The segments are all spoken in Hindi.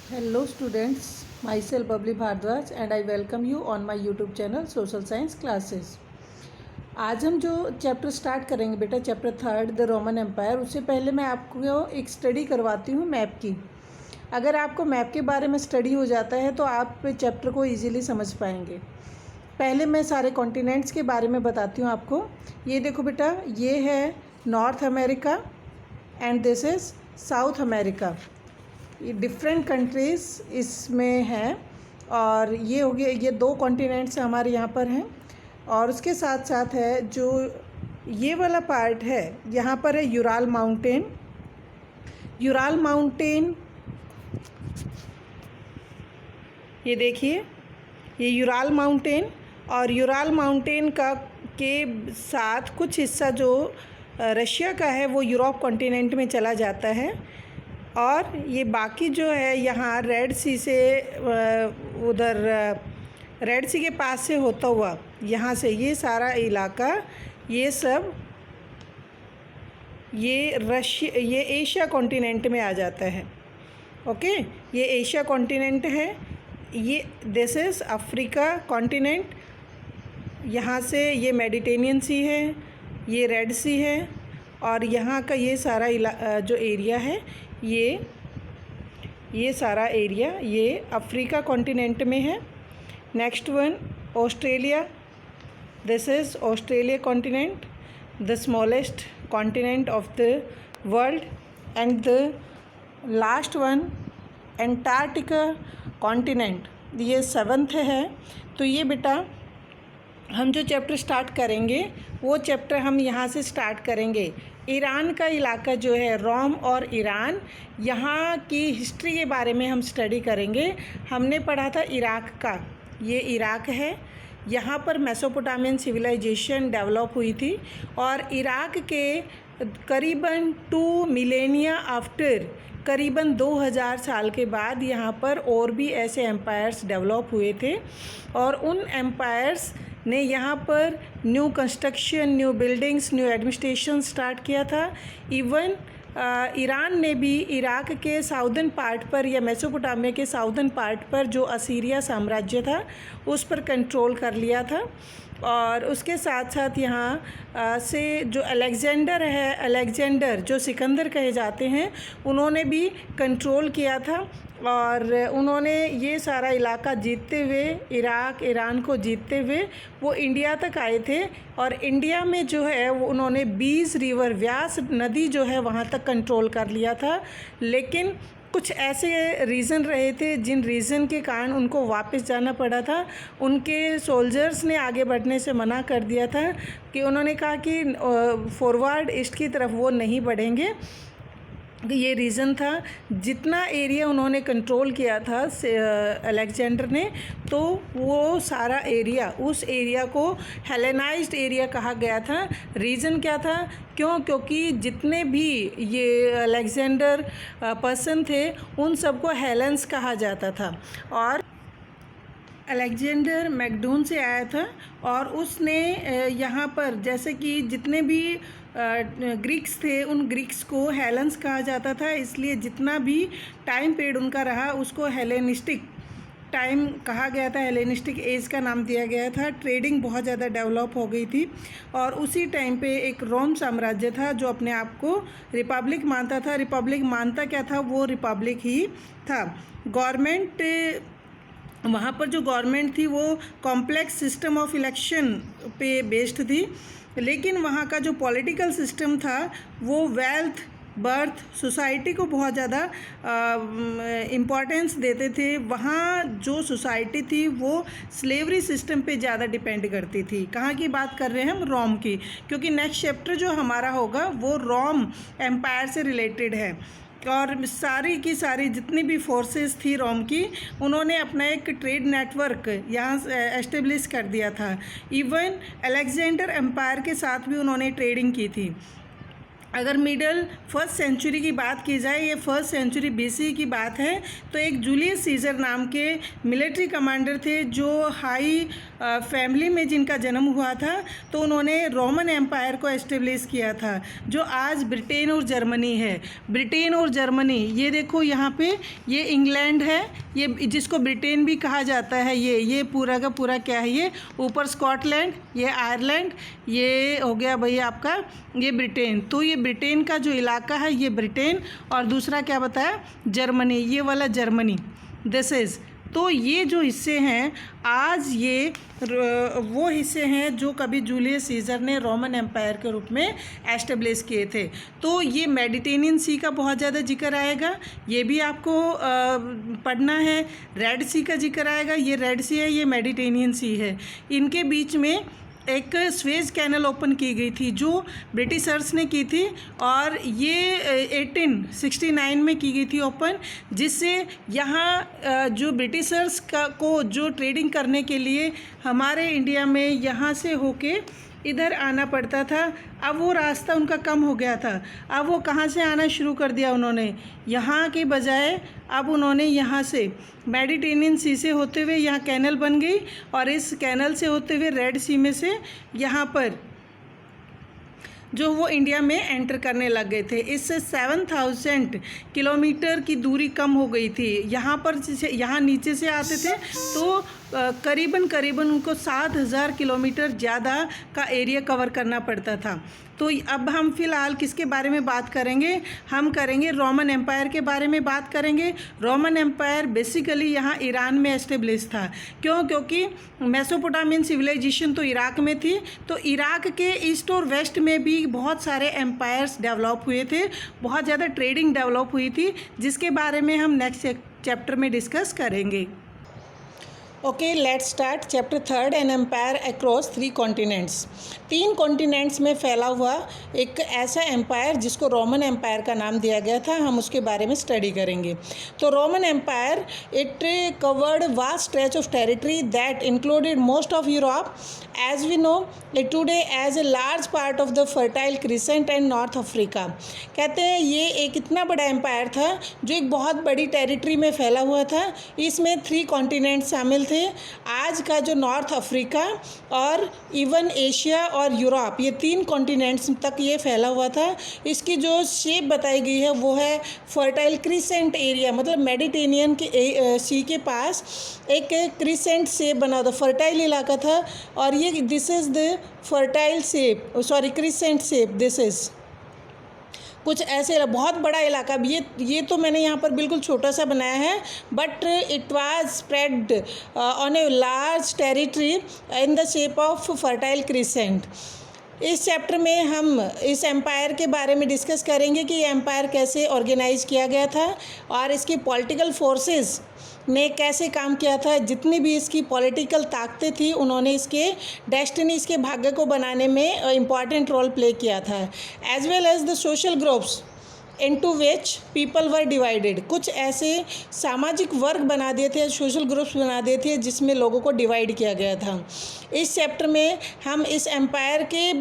Hello students, myself Babli Bhardwaj and I welcome you on my YouTube channel Social Science Classes। आज हम जो चैप्टर स्टार्ट करेंगे बेटा, चैप्टर 3 द रोमन एम्पायर, उससे पहले मैं आपको एक स्टडी करवाती हूँ मैप की। अगर आपको मैप के बारे में स्टडी हो जाता है तो आप चैप्टर को इजीली समझ पाएंगे। पहले मैं सारे कॉन्टिनेंट्स के बारे में बताती हूँ आपको। ये देखो बेटा, ये है north America and this is south America. ये डिफरेंट कंट्रीज़ इसमें हैं और ये हो गया, ये दो कॉन्टिनेंट्स हमारे यहाँ पर हैं। और उसके साथ साथ है जो ये वाला पार्ट है, यहाँ पर है यूराल माउंटेन। यूराल माउंटेन, ये देखिए, ये यूराल माउंटेन, और यूराल माउंटेन का के साथ कुछ हिस्सा जो रशिया का है वो यूरोप कॉन्टिनेंट में चला जाता है। और ये बाकी जो है यहाँ रेड सी से उधर रेड सी के पास से होता हुआ यहाँ से ये सारा इलाका, ये सब ये एशिया कॉन्टिनेंट में आ जाता है। ओके, ये एशिया कॉन्टिनेंट है। ये दिस इज़ अफ्रीका कॉन्टिनेंट। यहाँ से ये मेडिटेरियन सी है, ये रेड सी है, और यहाँ का ये सारा जो एरिया है ये सारा एरिया ये अफ्रीका कॉन्टिनेंट में है। Next one Australia, this is Australia continent, the smallest continent of the world. And the last one Antarctica continent, ये 7th है। तो ये बेटा हम जो चैप्टर स्टार्ट करेंगे वो चैप्टर हम यहाँ से स्टार्ट करेंगे। ईरान का इलाका जो है, रोम और ईरान, यहाँ की हिस्ट्री के बारे में हम स्टडी करेंगे। हमने पढ़ा था इराक का, ये इराक है। यहाँ पर मेसोपोटामियन सिविलाइजेशन डेवलप हुई थी और इराक के करीबन 2 मिलेनिया आफ्टर, करीबन 2000 साल के बाद यहाँ पर और भी ऐसे एम्पायर्स डेवलप हुए थे। और उन एम्पायर्स ने यहाँ पर new construction, new buildings, new administration start किया था। इवन ईरान ने भी इराक के साउदर्न पार्ट पर या मेसोपोटामिया के साउदर्न पार्ट पर जो असीरिया साम्राज्य था उस पर कंट्रोल कर लिया था। और उसके साथ साथ यहाँ से जो अलेक्जेंडर है, अलेक्जेंडर जो सिकंदर कहे जाते हैं, उन्होंने भी कंट्रोल किया था। और उन्होंने ये सारा इलाका जीतते हुए, इराक ईरान को जीतते हुए वो इंडिया तक आए थे। और इंडिया में जो है वो उन्होंने 20 रिवर, व्यास नदी जो है वहाँ तक कंट्रोल कर लिया था। लेकिन कुछ ऐसे रीज़न रहे थे जिन रीज़न के कारण उनको वापस जाना पड़ा था। उनके सोल्जर्स ने आगे बढ़ने से मना कर दिया था कि उन्होंने कहा कि फॉरवर्ड ईस्ट की तरफ वो नहीं बढ़ेंगे। ये रीज़न था। जितना एरिया उन्होंने कंट्रोल किया था अलेक्जेंडर ने, तो वो सारा एरिया, उस एरिया को हेलेनाइज्ड एरिया कहा गया था। रीज़न क्या था? क्योंकि जितने भी ये अलेक्जेंडर पर्सन थे उन सबको हेलेंस कहा जाता था। और अलेक्जेंडर मैकडून से आया था और उसने यहाँ पर जैसे कि जितने भी ग्रीक्स थे उन ग्रीक्स को हेलेंस कहा जाता था। इसलिए जितना भी टाइम पीरियड उनका रहा उसको हेलेनिस्टिक टाइम कहा गया था, हेलेनिस्टिक एज का नाम दिया गया था। ट्रेडिंग बहुत ज़्यादा डेवलप हो गई थी। और उसी टाइम पे एक रोम साम्राज्य था जो अपने आप को रिपब्लिक मानता था। रिपब्लिक मानता क्या था? वो रिपब्लिक ही था। गवर्नमेंट, वहाँ पर जो गवर्नमेंट थी वो कॉम्प्लेक्स सिस्टम ऑफ इलेक्शन पे बेस्ड थी। लेकिन वहाँ का जो पॉलिटिकल सिस्टम था वो वेल्थ, बर्थ, सोसाइटी को बहुत ज़्यादा इम्पॉर्टेंस देते थे। वहाँ जो सोसाइटी थी वो स्लेवरी सिस्टम पे ज़्यादा डिपेंड करती थी। कहाँ की बात कर रहे हैं हम? रोम की, क्योंकि नेक्स्ट चैप्टर जो हमारा होगा वो रोम एम्पायर से रिलेटेड है। और सारी की सारी जितनी भी फोर्सेस थी रोम की, उन्होंने अपना एक ट्रेड नेटवर्क यहाँ एस्टेब्लिश कर दिया था। इवन अलेक्जेंडर एम्पायर के साथ भी उन्होंने ट्रेडिंग की थी। अगर मिडल फर्स्ट सेंचुरी की बात की जाए, ये फर्स्ट सेंचुरी BC की बात है, तो एक जूलियस सीजर नाम के मिलिट्री कमांडर थे जो हाई फैमिली में जिनका जन्म हुआ था, तो उन्होंने रोमन एम्पायर को एस्टेब्लिश किया था जो आज ब्रिटेन और जर्मनी है। ब्रिटेन और जर्मनी, ये देखो यहाँ पे ये इंग्लैंड है, ये जिसको ब्रिटेन भी कहा जाता है, ये पूरा का पूरा क्या है, ये ऊपर स्कॉटलैंड, ये आयरलैंड, ये हो गया भाई आपका ये ब्रिटेन। तो ये ब्रिटेन का जो इलाका है ये ब्रिटेन, और दूसरा क्या बताया, जर्मनी, ये वाला जर्मनी, दिस इज़। तो ये जो हिस्से हैं आज, ये वो हिस्से हैं जो कभी जूलियस सीजर ने रोमन एम्पायर के रूप में एस्टेब्लिश किए थे। तो ये मेडिटेरियन सी का बहुत ज़्यादा जिक्र आएगा, ये भी आपको पढ़ना है। रेड सी का जिक्र आएगा, ये रेड सी है, ये मेडिटेरियन सी है। इनके बीच में एक स्वेज कैनल ओपन की गई थी जो ब्रिटिशर्स ने की थी, और ये 1869 में की गई थी ओपन, जिससे यहाँ जो ब्रिटिशर्स को जो ट्रेडिंग करने के लिए हमारे इंडिया में यहाँ से होके इधर आना पड़ता था, अब वो रास्ता उनका कम हो गया था। अब वो कहाँ से आना शुरू कर दिया उन्होंने, यहाँ के बजाय अब उन्होंने यहाँ से मेडिटेरियन सी से होते हुए यहाँ कैनल बन गई, और इस कैनल से होते हुए रेड सी में से यहाँ पर जो वो इंडिया में एंटर करने लग गए थे। इससे 7000 किलोमीटर की दूरी कम हो गई थी। यहाँ पर यहाँ नीचे से आते थे तो करीबन उनको 7000 किलोमीटर ज़्यादा का एरिया कवर करना पड़ता था। तो अब हम फ़िलहाल किसके बारे में बात करेंगे, हम करेंगे रोमन एम्पायर के बारे में बात करेंगे। रोमन एम्पायर बेसिकली यहाँ ईरान में एस्टेब्लिश था। क्योंकि मेसोपोटामियन सिविलाइजेशन तो इराक में थी, तो इराक के ईस्ट और वेस्ट में भी बहुत सारे एम्पायर्स डेवलप हुए थे, बहुत ज़्यादा ट्रेडिंग डेवलप हुई थी, जिसके बारे में हम नेक्स्ट चैप्टर में डिस्कस करेंगे। Okay, let's start chapter 3, an empire across 3 continents. 3 continents में फैला हुआ एक ऐसा एम्पायर जिसको रोमन एम्पायर का नाम दिया गया था, हम उसके बारे में स्टडी करेंगे। तो Roman empire it covered vast stretch of territory that included most of Europe as we know it today as a large part of the fertile crescent and North Africa. कहते हैं ये एक इतना बड़ा एम्पायर था जो एक बहुत बड़ी टेरिटरी में फैला हुआ था। इसमें 3 कॉन्टिनेंट शामिल थे। आज का जो नॉर्थ अफ्रीका और इवन एशिया और यूरोप, ये 3 कॉन्टिनेंट्स तक ये फैला हुआ था। इसकी जो शेप बताई गई है वो है फर्टाइल क्रिसेंट एरिया, मतलब मेडिटेरियन के सी के पास एक क्रिसेंट शेप बना था, फर्टाइल इलाका था, और ये this is the fertile shape, sorry crescent shape, this is कुछ ऐसे बहुत बड़ा इलाका। ये तो मैंने यहाँ पर बिल्कुल छोटा सा बनाया है, but it was spread on a large territory in the shape of fertile crescent. इस चैप्टर में हम इस एम्पायर के बारे में डिस्कस करेंगे कि ये एम्पायर कैसे ऑर्गेनाइज किया गया था और इसकी पॉलिटिकल फोर्सेस ने कैसे काम किया था। जितनी भी इसकी पॉलिटिकल ताकतें थी उन्होंने इसके डेस्टिनी, इसके भाग्य को बनाने में इम्पॉर्टेंट रोल प्ले किया था। As well as the social groups into which people were divided, कुछ ऐसे सामाजिक वर्ग बना दिए थे, सोशल ग्रुप्स बना दिए थे जिसमें लोगों को डिवाइड किया गया था। इस चैप्टर में हम इस एम्पायर के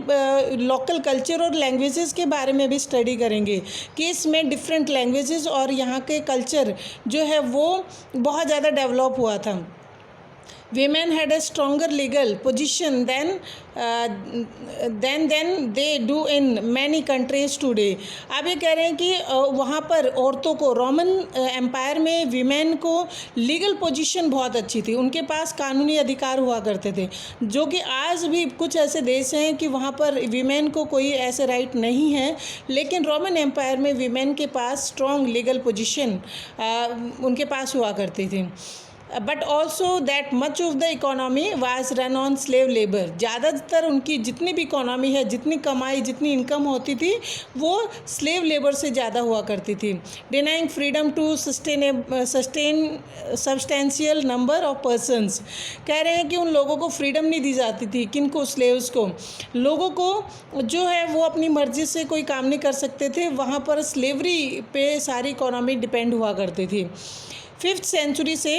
लोकल कल्चर और लैंग्वेजेस के बारे में भी स्टडी करेंगे कि इसमें डिफरेंट लैंग्वेजेस और यहाँ के कल्चर जो है वो बहुत ज़्यादा डेवलप हुआ था। Women had a stronger legal position than they do in many countries today। अब ये कह रहे हैं कि वहाँ पर औरतों को, रोमन एम्पायर में वीमेन को लीगल पोजीशन बहुत अच्छी थी, उनके पास कानूनी अधिकार हुआ करते थे, जो कि आज भी कुछ ऐसे देश हैं कि वहाँ पर वीमेन को कोई ऐसे राइट नहीं है, लेकिन रोमन एम्पायर में वीमेन के पास स्ट्रॉन्ग लीगल पोजीशन उनके पास हुआ करती थी। But also that much of the economy was run on slave labour. ज़्यादातर उनकी जितनी भी इकोनॉमी है, जितनी कमाई, जितनी इनकम होती थी वो स्लेव लेबर से ज़्यादा हुआ करती थी। Denying freedom to sustain substantial number of persons. कह रहे हैं कि उन लोगों को फ्रीडम नहीं दी जाती थी, किनको, स्लेव्स को। लोगों को जो है वो अपनी मर्ज़ी से कोई काम नहीं कर सकते थे, वहाँ पर स्लेवरी पे सारी इकोनॉमी डिपेंड हुआ करती थी। 5th सेंचुरी से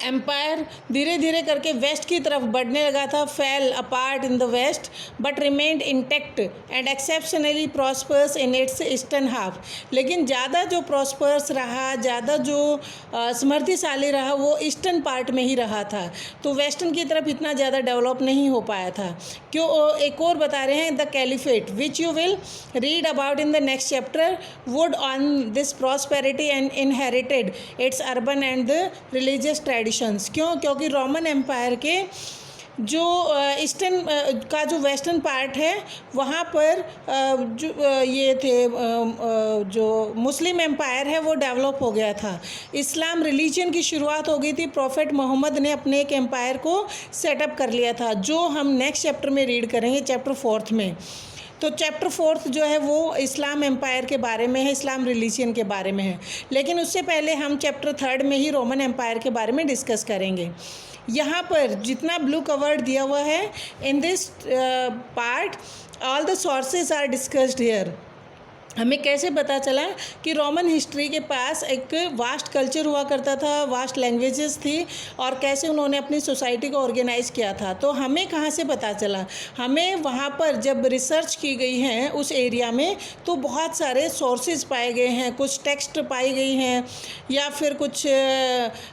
एम्पायर धीरे धीरे करके वेस्ट की तरफ बढ़ने लगा था, fell apart in the west but remained intact and exceptionally prospers in its eastern half. लेकिन ज़्यादा जो प्रॉस्पर्स रहा, ज़्यादा जो समृद्धिशाली रहा, वो ईस्टर्न पार्ट में ही रहा था, तो वेस्टर्न की तरफ इतना ज़्यादा डेवलप नहीं हो पाया था। क्यों? एक और बता रहे हैं, the caliphate which you will read about in the next chapter would on this prosperity and inherited it's urban and the religious traditions. क्यों? क्योंकि रोमन एम्पायर के जो ईस्टर्न का जो वेस्टर्न पार्ट है वहाँ पर जो ये थे जो मुस्लिम एम्पायर है वो डेवलप हो गया था। इस्लाम रिलीजन की शुरुआत हो गई थी, प्रॉफिट मोहम्मद ने अपने एक एम्पायर को सेटअप कर लिया था, जो हम नेक्स्ट चैप्टर में रीड करेंगे, चैप्टर 4 में। तो चैप्टर 4 जो है वो इस्लाम एम्पायर के बारे में है, इस्लाम रिलीजन के बारे में है। लेकिन उससे पहले हम चैप्टर 3 में ही रोमन एम्पायर के बारे में डिस्कस करेंगे। यहाँ पर जितना ब्लू कवर्ड दिया हुआ है, in this part all the sources are discussed here. हमें कैसे पता चला कि रोमन हिस्ट्री के पास एक वास्ट कल्चर हुआ करता था, वास्ट लैंग्वेजेस थी, और कैसे उन्होंने अपनी सोसाइटी को ऑर्गेनाइज़ किया था। तो हमें कहाँ से पता चला? हमें वहाँ पर जब रिसर्च की गई है उस एरिया में, तो बहुत सारे सोर्सेज पाए गए हैं, कुछ टेक्स्ट पाई गई हैं, या फिर कुछ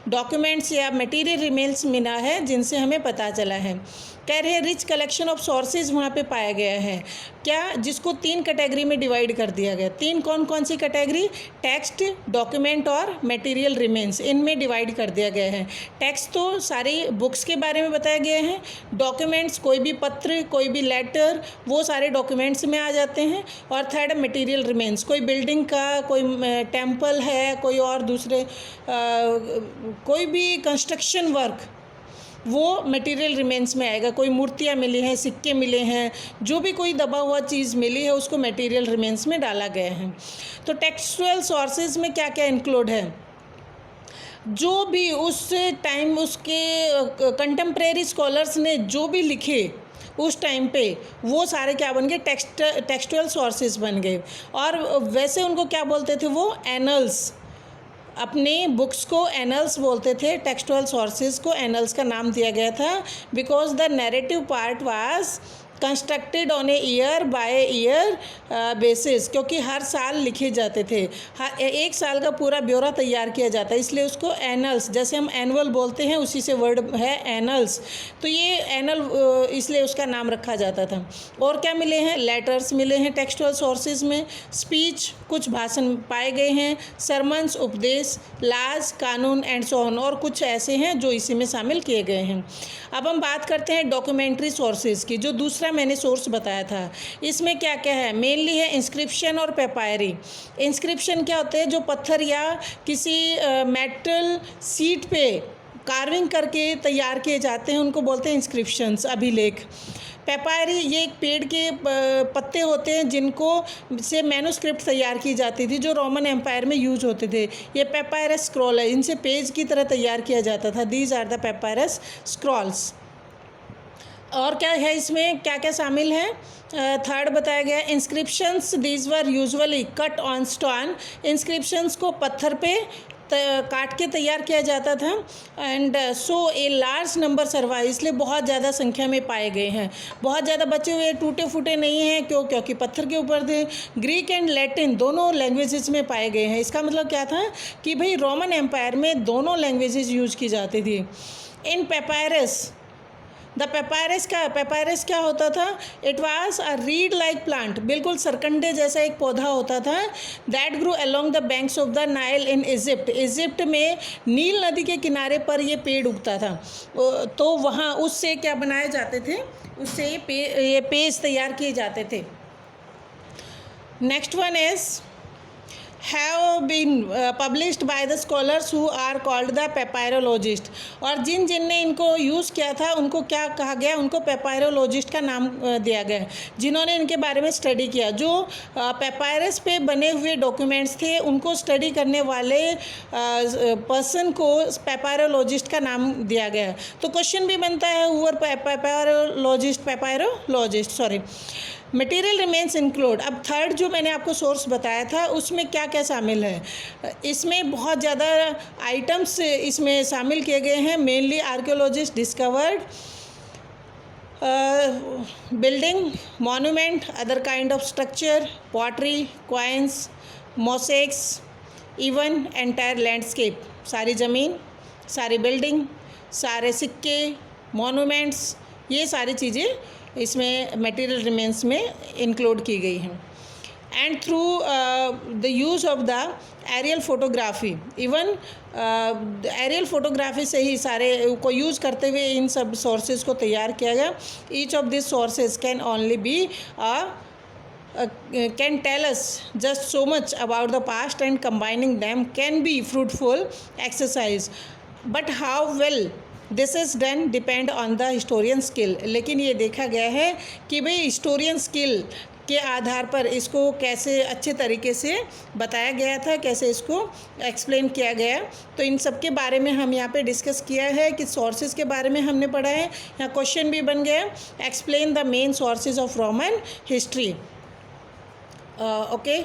डॉक्यूमेंट्स या मटेरियल रिमेन्स मिला है जिनसे हमें पता चला है। कह रहे हैं रिच कलेक्शन ऑफ सोर्सेज वहाँ पे पाया गया है। क्या? जिसको 3 कैटेगरी में डिवाइड कर दिया गया। 3 कौन कौन सी कैटेगरी? टेक्स्ट, डॉक्यूमेंट और मटेरियल रिमेन्स, इनमें डिवाइड कर दिया गया है। टेक्स्ट तो सारी बुक्स के बारे में बताया गया है, डॉक्यूमेंट्स कोई भी पत्र, कोई भी लेटर, वो सारे डॉक्यूमेंट्स में आ जाते हैं, और थर्ड मटेरियल रिमेन्स, कोई बिल्डिंग का, कोई टेम्पल है, कोई और दूसरे कोई भी कंस्ट्रक्शन वर्क, वो मटेरियल रिमेन्स में आएगा। कोई मूर्तियाँ मिली हैं, सिक्के मिले हैं, जो भी कोई दबा हुआ चीज़ मिली है उसको मटेरियल रिमेन्स में डाला गया है। तो टेक्सचुअल सोर्सेज में क्या क्या इंक्लूड है? जो भी उस टाइम उसके कंटेम्प्रेरी स्कॉलर्स ने जो भी लिखे उस टाइम पे, वो सारे क्या बन गए? टेक्सचुअल सोर्सेज बन गए। और वैसे उनको क्या बोलते थे वो? एनल्स। अपने बुक्स को एनल्स बोलते थे, टेक्सचुअल सोर्सेज को एनल्स का नाम दिया गया था, because the narrative part was constructed on a year by year basis, क्योंकि हर साल लिखे जाते थे, हर एक साल का पूरा ब्यौरा तैयार किया जाता है, इसलिए उसको एनल्स, जैसे हम एनुअल बोलते हैं उसी से वर्ड है एनल्स, तो ये एनल इसलिए उसका नाम रखा जाता था। और क्या मिले हैं? लेटर्स मिले हैं टेक्सचुअल सोर्सेज में, स्पीच, कुछ भाषण पाए गए हैं, सरमन्स, उपदेश, लाज, कानून एंड सो ऑन, और कुछ ऐसे हैं जो इसी में शामिल किए गए हैं। अब हम बात करते हैं डॉक्यूमेंट्री सोर्सेज की, जो दूसरा मैंने सोर्स बताया था। इसमें क्या क्या है? मेनली है इंस्क्रिप्शन और पेपायरी। इंस्क्रिप्शन क्या होते हैं? जो पत्थर या किसी मेटल सीट पे कार्विंग करके तैयार किए जाते हैं, उनको बोलते हैं इंस्क्रिप्शंस, अभिलेख। पेपायरी ये एक पेड़ के पत्ते होते हैं जिनको से मैन्युस्क्रिप्ट तैयार की जाती थी, जो रोमन एम्पायर में यूज होते थे। ये पेपायरस स्क्रॉल है, इनसे पेज की तरह तैयार किया जाता था। These are the papyrus scrolls. और क्या है इसमें, क्या क्या शामिल है? थर्ड बताया गया inscriptions, these were usually cut on stone. Inscriptions को पत्थर पे काट के तैयार किया जाता था। And so a large number survive, इसलिए बहुत ज़्यादा संख्या में पाए गए हैं, बहुत ज़्यादा बचे हुए टूटे फूटे नहीं हैं। क्योंकि पत्थर के ऊपर थे। ग्रीक एंड लैटिन दोनों लैंग्वेजेस में पाए गए हैं। इसका मतलब क्या था कि भाई रोमन एम्पायर में दोनों लैंग्वेजेस यूज की जाती थी। इन पेपायरस, द पेपायरस क्या होता था? It was a read like plant, बिल्कुल सरकंडे जैसा एक पौधा होता था। That grow along the banks of the Nile in Egypt. Egypt में नील नदी के किनारे पर ये पेड़ उगता था, तो वहाँ उससे क्या बनाए जाते थे? उससे ये पेज तैयार किए जाते थे। Next one is have been published by the scholars who are called the papyrologist। और जिन ने इनको यूज़ किया था उनको क्या कहा गया? उनको पेपायरोलॉजिस्ट का नाम दिया गया, जिन्होंने इनके बारे में स्टडी किया। जो पेपायरस पे बने हुए डॉक्यूमेंट्स थे उनको स्टडी करने वाले पर्सन को पेपायरोलॉजिस्ट का नाम दिया गया। तो क्वेश्चन भी बनता है, हुआ पेपायरोलॉजिस्ट सॉरी मटेरियल रिमेन्स इंक्लूड, अब थर्ड जो मैंने आपको सोर्स बताया था उसमें क्या क्या शामिल है, इसमें बहुत ज़्यादा आइटम्स इसमें शामिल किए गए हैं. Mainly archaeologist discovered building, monument, other kind of structure, pottery, coins, mosaics, even entire landscape. सारी ज़मीन, सारी बिल्डिंग, सारे सिक्के, मोनूमेंट्स, ये सारी चीज़ें इसमें मटेरियल रिमेन्स में इंक्लूड की गई हैं. And through the use of the aerial photography, even aerial photography से ही सारे को यूज़ करते हुए इन सब सोर्सेज को तैयार किया गया. Each of this sources can only be can tell us just so much about the past, and combining them can be fruitful exercise. But how well this is done depend on the historian skill. लेकिन ये देखा गया है कि भाई हिस्टोरियन स्किल के आधार पर इसको कैसे अच्छे तरीके से बताया गया था, कैसे इसको एक्सप्लेन किया गया. तो इन सब के बारे में हम यहाँ पे डिस्कस किया है कि सोर्सेज के बारे में हमने पढ़ा है. यहाँ क्वेश्चन भी बन गया, explain the main sources of Roman history. Okay.